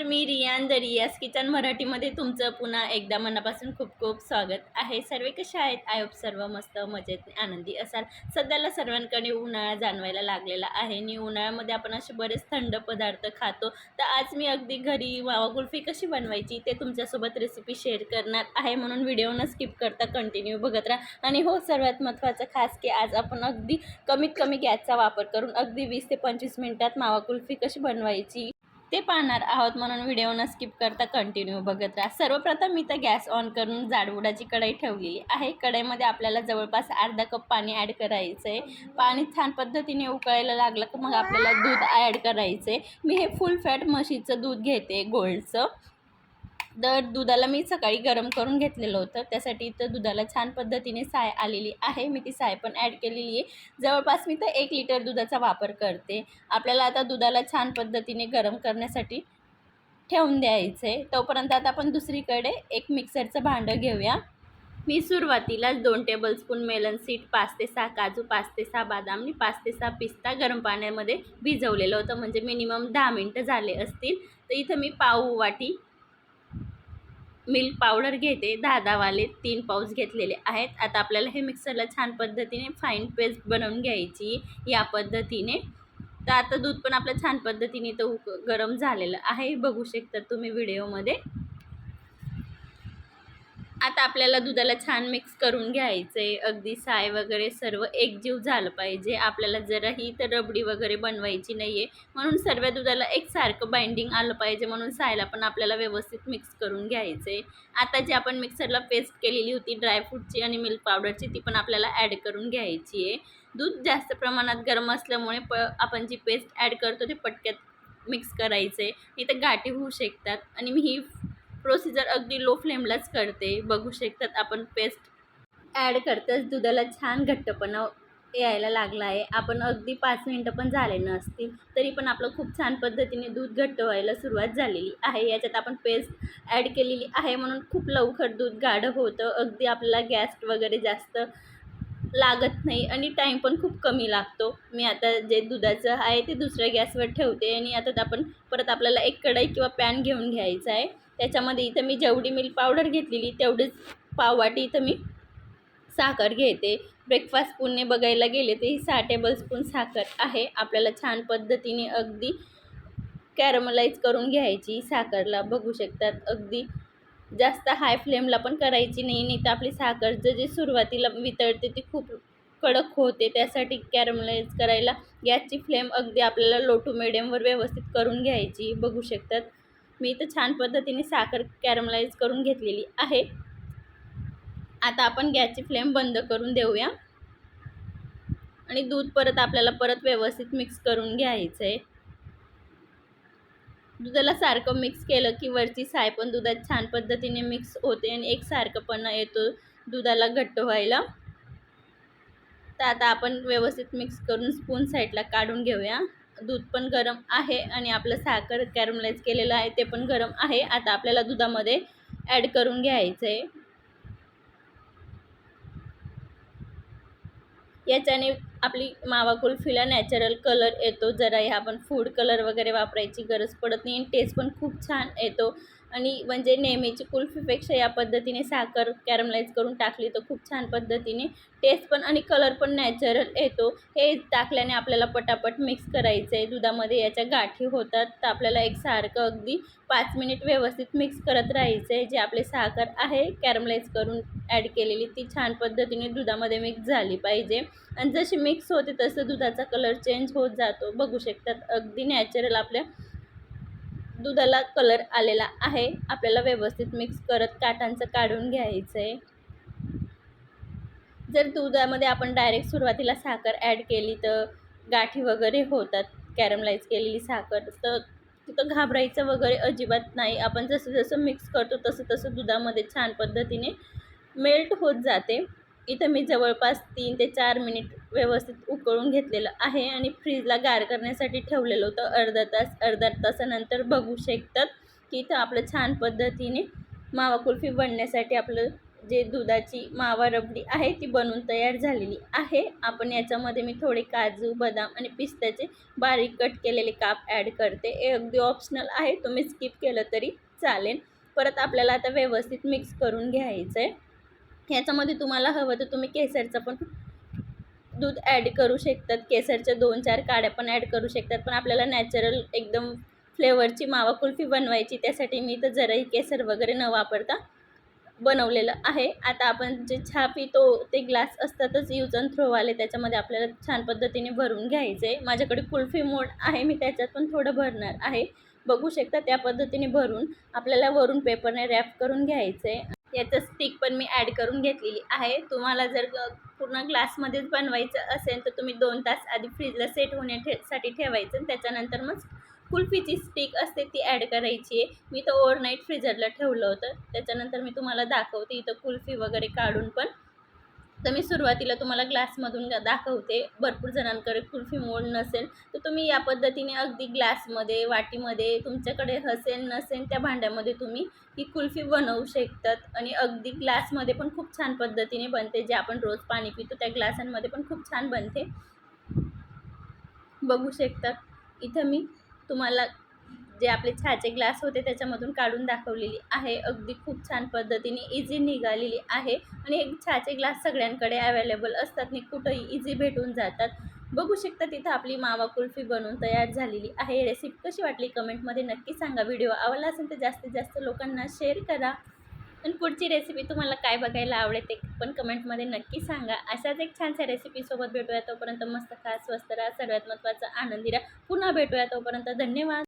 मी Riyan the रियाज kitchen मराठीमध्ये तुमचं पुन्हा एकदा मनापासून खूप खूप स्वागत आहे. सर्व कसे आहेत? आय होप सर्व मस्त मजेत आनंदी असाल. सध्याला सर्वांकडे उन्हाळा जाणवायला लागलेला आहे आणि उन्हाळ्यामध्ये आपण असे बरेच थंड पदार्थ खातो. तर आज मी अगदी घरी मावा कुल्फी कशी बनवायची ते तुमच्यासोबत रेसिपी शेअर करणार आहे, म्हणून व्हिडिओ न स्किप करता कंटिन्यू बघत राहा. आणि हो, सर्वात महत्त्वाचं खास की आज आपण अगदी कमीत कमी गॅसचा वापर करून अगदी 20 ते 25 मिनिटात मावा कुल्फी कशी बनवायची ते पाहणार आहोत, म्हणून व्हिडिओ न स्किप करता कंटिन्यू बघत राहा. सर्वप्रथम मी तर गॅस ऑन करून जाडबुडाची कढई ठेवलेली आहे. कढईमध्ये आपल्याला जवळपास अर्धा कप पाणी ॲड करायचं आहे. पाणी छान पद्धतीने उकळायला लागलं की मग आपल्याला दूध ॲड करायचं आहे. मी हे फुल फॅट म्हशीचं दूध घेते, गोल्डचं. तर दुधाला मी सकाळी गरम करून घेतलेलं होतं, त्यासाठी इथं दुधाला छान पद्धतीने साय आलेली आहे. मी ती साय पण ॲड केलेली आहे. जवळपास मी तर 1 लिटर दुधाचा वापर करते. आपल्याला आता दुधाला छान पद्धतीने गरम करण्यासाठी ठेवून द्यायचं आहे. तोपर्यंत आता आपण दुसरीकडे एक मिक्सरचं भांडं घेऊया. मी सुरुवातीलाच 2 टेबलस्पून मेलन सीड, 5 ते 6 काजू, 5 ते 6 बदाम आणि 5 ते 6 पिस्ता गरम पाण्यामध्ये भिजवलेलं होतं, म्हणजे मिनिमम 10 मिनटं झाले असतील. तर इथं मी पाव वाटी मिल्क पावडर घेते, 10 वाले 3 पाऊच घेतलेले आहेत. आता आपल्याला हे मिक्सरला छान पद्धतीने फाईन पेस्ट बनवून घ्यायची या पद्धतीने. तर आता दूध पण आपलं छान पद्धतीने तर गरम झालेलं आहे, बघू शकता तुम्ही व्हिडिओमध्ये. आता आपल्याला दुधाला छान मिक्स करून घ्यायचं आहे. अगदी साय वगैरे सर्व एकजीव झालं पाहिजे. आपल्याला जराही तर रबडी वगैरे बनवायची नाही आहे, म्हणून सर्व दुधाला एकसारखं बाइंडिंग आलं पाहिजे, म्हणून सायला पण आपल्याला व्यवस्थित मिक्स करून घ्यायचं आहे. आता जी आपण मिक्सरला पेस्ट केलेली होती ड्रायफ्रूटची आणि मिल्क पावडरची, ती पण आपल्याला ॲड करून घ्यायची आहे. दूध जास्त प्रमाणात गरम असल्यामुळे आपण जी पेस्ट ॲड करतो ते पटक्यात मिक्स करायचं आहे, नाही तर गाठी होऊ शकतात. आणि मी ही प्रोसिजर अगदी लो फ्लेमलाच करते. बघू शकतात आपण पेस्ट ॲड करताच दुधाला छान घट्टपणा यायला लागला आहे. आपण अगदी 5 मिनटं पण झाले नसतील तरी पण आपलं खूप छान पद्धतीने दूध घट्ट व्हायला सुरुवात झालेली आहे. याच्यात आपण पेस्ट ॲड केलेली आहे म्हणून खूप लवकर दूध गाढ होतं. अगदी आपल्याला गॅस वगैरे जास्त लागत नाही आणि टाईम पण खूप कमी लागतो. मी आता जे दुधाचं आहे ते दुसऱ्या गॅसवर ठेवते आणि आता आपण परत आपल्याला एक कढई किंवा पॅन घेऊन घ्यायचा आहे. त्याच्यामध्ये इथं मी जेवढी मिल्क पावडर घेतलेली तेवढीच पाववाटी इथं मी साखर घेते. ब्रेकफास्ट स्पूनने बघायला गेले तर ही 6 टेबलस्पून साखर आहे. आपल्याला छान पद्धतीने अगदी कॅरमलाइज करून घ्यायची साखरला. बघू शकतात अगदी जास्त हाय फ्लेमला पण करायची नाही, तर आपली साखर जे सुरुवातीला वितळते ती खूप कडक होते. त्यासाठी कॅरमलाइज करायला गॅसची फ्लेम अगदी आपल्याला लो टू मिडियमवर व्यवस्थित करून घ्यायची. बघू शकतात मी इथं छान पद्धतीने साखर कॅरमलाइज करून घेतलेली आहे. आता आपण गॅसची फ्लेम बंद करून देऊया आणि दूध आपल्याला व्यवस्थित मिक्स करून घ्यायचं आहे. दुधाला सारखं मिक्स केलं की वरची साय पण दुधात छान पद्धतीने मिक्स होते आणि एकसारखंपणा येतो दुधाला घट्ट व्हायला. तर आता आपण व्यवस्थित मिक्स करून स्पून साईडला काढून घेऊया. दूध पण गरम आहे आणि आपलं साखर कॅरमलाइज केलेलं आहे ते पण गरम आहे. आता आपल्याला दुधामध्ये ॲड करून घ्यायचं आहे. याच्याने आपली मावा कुल्फीला नॅचरल कलर येतो. जरा ह्या आपण फूड कलर वगैरे वापरायची गरज पडत नाही आणि टेस्ट पण खूप छान येतो. आणि म्हणजे नेहमीची कुल्फीपेक्षा या पद्धतीने साखर कॅरमलाइज करून टाकली तर खूप छान पद्धतीने टेस्ट पण आणि कलर पण नॅचरल येतो. हे टाकल्याने आपल्याला पटापट मिक्स करायचं आहे दुधामध्ये. याच्या गाठी होतात तर आपल्याला एकसारखं अगदी 5 मिनिट व्यवस्थित मिक्स करत राहायचं आहे. जे आपले साखर आहे कॅरमलाइज करून ॲड केलेली ती छान पद्धतीने दुधामध्ये मिक्स झाली पाहिजे. आणि जशी मिक्स होते तसं दुधाचा कलर चेंज होत जातो. बघू शकतात अगदी नॅचरल आपल्या दुधाला कलर आलेला आहे. आपल्याला व्यवस्थित मिक्स करत काठांचं काढून घ्यायचं आहे. जर दुधामध्ये आपण डायरेक्ट सुरुवातीला साखर ॲड केली तर गाठी वगैरे होतात. कॅरमलाइज केलेली साखर तर तिथं घाबरायचं वगैरे अजिबात नाही. आपण जसं जसं मिक्स करतो तसं तसं दुधामध्ये छान पद्धतीने मेल्ट होत जाते. इथं मी जवळपास 3 ते 4 मिनिट व्यवस्थित उकळून घेतलेलं आहे आणि फ्रीजला गार करण्यासाठी ठेवलेलं होतं अर्धा तास. अर्ध्या तासानंतर बघू शकतात की इथं आपलं छान पद्धतीने मावा कुल्फी बनण्यासाठी आपलं जे दुधाची मावा रबडी आहे ती बनवून तयार झालेली आहे. आपण याच्यामध्ये मी थोडे काजू, बदाम आणि पिस्त्याचे बारीक कट केलेले काप ॲड करते. हे अगदी ऑप्शनल आहे, तुम्ही स्किप केलं तरी चालेल. परत आपल्याला आता व्यवस्थित मिक्स करून घ्यायचं आहे. ह्याच्यामध्ये तुम्हाला हवं तर तुम्ही केसरचं पण दूध ॲड करू शकतात. केसरच्या 2-4 काड्या पण ॲड करू शकतात. पण आपल्याला नॅचरल एकदम फ्लेवरची मावा कुल्फी बनवायची, त्यासाठी मी तर जराही केसर वगैरे न वापरता बनवलेलं आहे. आता आपण जे चहा पितो ते ग्लास असतातच यूज अँड थ्रोवाले, त्याच्यामध्ये आपल्याला छान पद्धतीने भरून घ्यायचं आहे. माझ्याकडे कुल्फी मोड आहे, मी त्याच्यात पण थोडं भरणार आहे. बघू शकता त्या पद्धतीने भरून आपल्याला वरून पेपरने रॅप करून घ्यायचं आहे. याचं स्टिक पण मी ॲड करून घेतलेली आहे. तुम्हाला जर पूर्ण ग्लासमध्येच बनवायचं असेल तर तुम्ही 2 तास आधी फ्रीजला सेट होण्यासाठी ठेवायचं आणि त्याच्यानंतर मग कुल्फीची स्टिक असते ती ॲड करायची आहे. मी तर ओव्हरनाईट फ्रीजरला ठेवलं होतं. त्याच्यानंतर मी तुम्हाला दाखवते इथं कुल्फी वगैरे काढून पण. तर मी सुरुवातीला तुम्हाला ग्लासमधून दाखवते. भरपूर जणांकडे कुल्फी मोल्ड नसेल तर तुम्ही या पद्धतीने अगदी ग्लासमध्ये, वाटीमध्ये, तुमच्याकडे असेल नसेल त्या भांड्यामध्ये तुम्ही ही कुल्फी बनवू शकतात आणि अगदी ग्लासमध्ये पण खूप छान पद्धतीने बनते. जे आपण रोज पाणी पितो त्या ग्लासांमध्ये पण खूप छान बनते. बघू शकतात इथं मी तुम्हाला जे आपले चहाचे ग्लास होते त्याच्यामधून काढून दाखवलेली आहे. अगदी खूप छान पद्धतीने इझी निघालेली आहे आणि हे चहाचे ग्लास सगळ्यांकडे अवेलेबल असतात आणि कुठंही इझी भेटून जातात. बघू शकता तिथं आपली मावा कुल्फी बनवून तयार झालेली आहे. रेसिपी कशी वाटली कमेंटमध्ये नक्की सांगा. व्हिडिओ आवडला असेल तर जास्तीत जास्त लोकांना शेअर करा आणि पुढची रेसिपी तुम्हाला काय बघायला आवडेल ते पण कमेंटमध्ये नक्की सांगा. अशाच एक छानशा रेसिपीसोबत भेटूया. तोपर्यंत मस्त खा, स्वस्त राहा, सर्वात महत्त्वाचं आनंदी राहा. पुन्हा भेटूया. तोपर्यंत धन्यवाद.